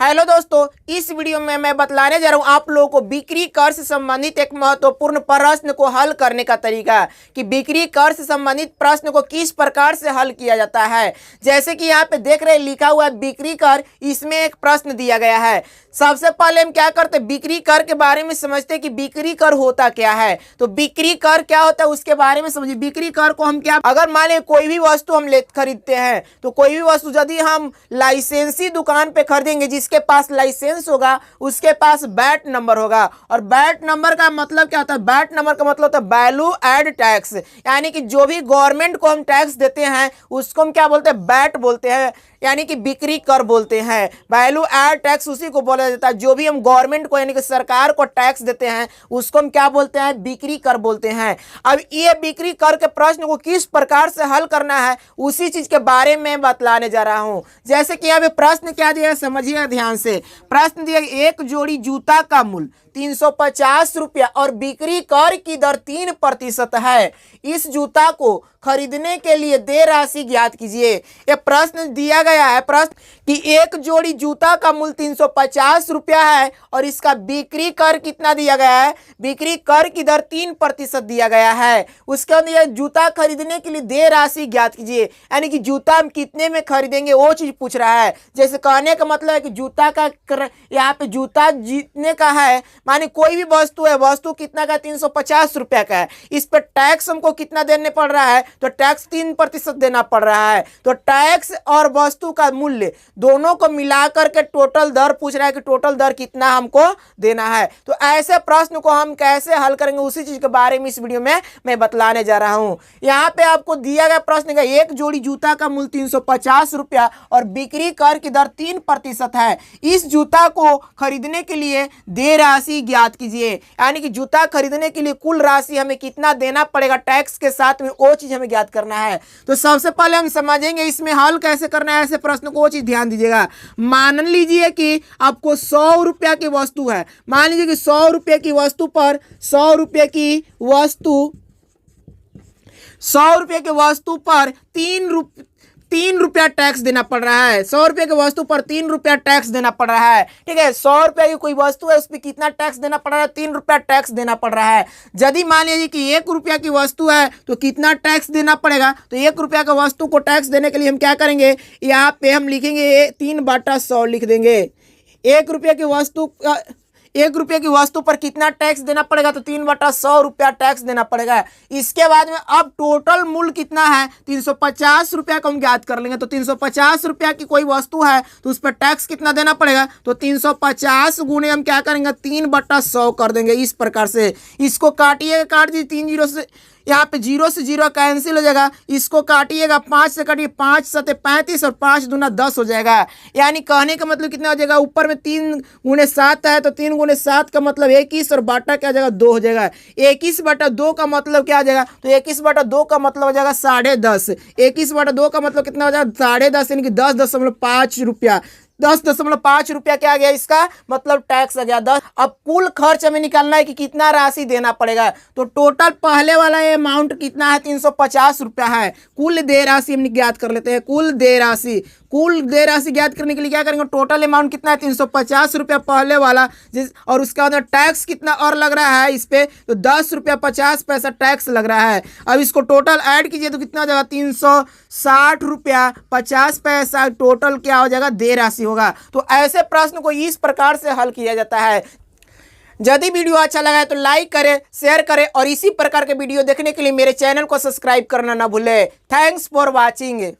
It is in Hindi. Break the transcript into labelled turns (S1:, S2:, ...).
S1: हेलो दोस्तों, इस वीडियो में मैं बतलाने जा रहा हूं आप लोगों को बिक्री कर से संबंधित एक महत्वपूर्ण प्रश्न को हल करने का तरीका कि बिक्री कर से संबंधित प्रश्न को किस प्रकार से हल किया जाता है। जैसे कि यहाँ पे देख रहे हैं लिखा हुआ है बिक्री कर, इसमें एक प्रश्न दिया गया है। सबसे पहले हम क्या करते हैं, बिक्री कर के बारे में समझते हैं कि बिक्री कर होता क्या है। तो बिक्री कर क्या होता है उसके बारे में समझिए। बिक्री कर को हम क्या, अगर मान लीजिए कोई भी वस्तु हम खरीदते हैं तो कोई भी वस्तु यदि हम लाइसेंसी दुकान पे खरीदेंगे, जिसके पास लाइसेंस होगा उसके पास बैट नंबर होगा। और बैट नंबर का मतलब क्या होता है, बैट नंबर का मतलब होता है वैल्यू एड टैक्स, यानी कि जो भी गवर्नमेंट को हम टैक्स देते हैं उसको हम क्या बोलते हैं, बैट बोलते हैं, यानी कि बिक्री कर बोलते हैं। वैल्यू एड टैक्स उसी को बोला जाता है। जो भी हम गवर्नमेंट को यानी कि सरकार को टैक्स देते हैं उसको हम क्या बोलते हैं, बिक्री कर बोलते हैं। अब ये बिक्री कर के प्रश्न को किस प्रकार से हल करना है उसी चीज के बारे में बतलाने जा रहा हूं। जैसे कि यहाँ पे प्रश्न क्या दिया, समझिए ध्यान से। प्रश्न दिया, एक जोड़ी जूता का मूल्य 350 रुपया और बिक्री कर की दर 3% है। इस जूता को खरीदने के लिए देय राशि ज्ञात कीजिए। यह प्रश्न दिया गया है प्रश्न कि एक जोड़ी जूता का मूल्य 350 रुपया है और इसका बिक्री कर कितना दिया गया है, बिक्री कर की दर 3% दिया गया है। उसके अंदर जूता खरीदने के लिए देय राशि ज्ञात कीजिए, यानी कि जूता हम कितने में खरीदेंगे वो चीज पूछ रहा है। जैसे कहने का मतलब है कि जूता का यहाँ पे जूता जीतने का है, माने कोई भी वस्तु है, वस्तु कितना का 350 रुपया का है, इस पर टैक्स हमको कितना देने पड़ रहा है, तो टैक्स 3% देना पड़ रहा है। तो टैक्स और वस्तु का मूल्य दोनों को मिलाकर के टोटल दर पूछ रहा है कि टोटल दर कितना हमको देना है। तो ऐसे प्रश्न को हम कैसे हल करेंगे उसी चीज के बारे में इस वीडियो में मैं बतलाने जा रहा हूं। यहाँ पे आपको दिया गया प्रश्न का एक जोड़ी जूता का मूल्य 350 रुपया और बिक्री कर की दर 3% है। इस जूता को खरीदने के लिए देय राशि ज्ञात कीजिए, यानी कि जूता खरीदने के लिए कुल राशि हमें कितना देना पड़ेगा टैक्स के साथ में, वो चीज हमें ज्ञात करना है। तो सबसे पहले हम समझेंगे इसमें हल कैसे करना है ऐसे प्रश्न को, वो चीज ध्यान दीजिएगा। मान लीजिए कि आपको 100 रुपया की वस्तु है, मान लीजिए कि 100 रुपये की वस्तु पर 100 रुपये की वस्तु 100 रुपये की वस्तु पर 3 रुपया टैक्स देना पड़ रहा है। 100 रुपये की वस्तु पर 3 रुपया टैक्स देना पड़ रहा है। ठीक है, 100 रुपये की कोई वस्तु है उस पर कितना टैक्स देना पड़ रहा है, 3 रुपया टैक्स देना पड़ रहा है। यदि मान लीजिए कि 1 रुपया की वस्तु है तो कितना टैक्स देना पड़ेगा, तो 1 रुपया की वस्तु को टैक्स देने के लिए हम क्या करेंगे, यहाँ पे हम लिखेंगे 3/100 लिख देंगे। 1 रुपये की वस्तु 1 रुपये की वस्तु पर कितना टैक्स देना पड़ेगा, तो 3/100 रुपया टैक्स देना पड़ेगा। इसके बाद में अब टोटल मूल्य कितना है, 350 रुपया को हम ज्ञात कर लेंगे। तो 350 रुपया की कोई वस्तु है तो उस पर टैक्स कितना देना पड़ेगा, तो 350 गुणे हम क्या करेंगे 3/100 कर देंगे। इस प्रकार से इसको काटिएगा, काट दीजिए 3 जीरो से, यहाँ पे 0 से 0 कैंसिल हो जाएगा। इसको काटिएगा 5 से काटिए, 5 7 35 और 5 दूना 10 हो जाएगा। यानी कहने का मतलब कितना हो जाएगा, ऊपर में 3 गुणे 7 है तो 3 गुणे 7 का मतलब 21 और बाटा क्या हो जाएगा 2 हो जाएगा। 21/2 का मतलब क्या आ जाएगा, तो 21/2 का मतलब हो जाएगा 10.5। 21/2 का मतलब कितना हो जाएगा 10.5, यानी कि 10.5 रुपया। 10.5 रुपया क्या आ गया, इसका मतलब टैक्स आ गया 10। अब कुल खर्च हमें निकालना है कि कितना राशि देना पड़ेगा। तो टोटल पहले वाला अमाउंट कितना है, 350 रुपया है। कुल देय राशि हम ज्ञात कर लेते हैं। कुल देय राशि ज्ञात करने के लिए क्या करेंगे, टोटल अमाउंट कितना है 350 रुपया पहले वाला, और उसके बाद टैक्स कितना और लग रहा है इस पे, तो 10 रुपया 50 पैसा टैक्स लग रहा है। अब इसको टोटल ऐड कीजिए तो कितना हो जाएगा 360 रुपया 50 पैसा टोटल क्या हो जाएगा, देय राशि होगा। तो ऐसे प्रश्न को इस प्रकार से हल किया जाता है। यदि वीडियो अच्छा लगा है तो लाइक करें, शेयर करें और इसी प्रकार के वीडियो देखने के लिए मेरे चैनल को सब्सक्राइब करना ना भूलें। Thanks for watching.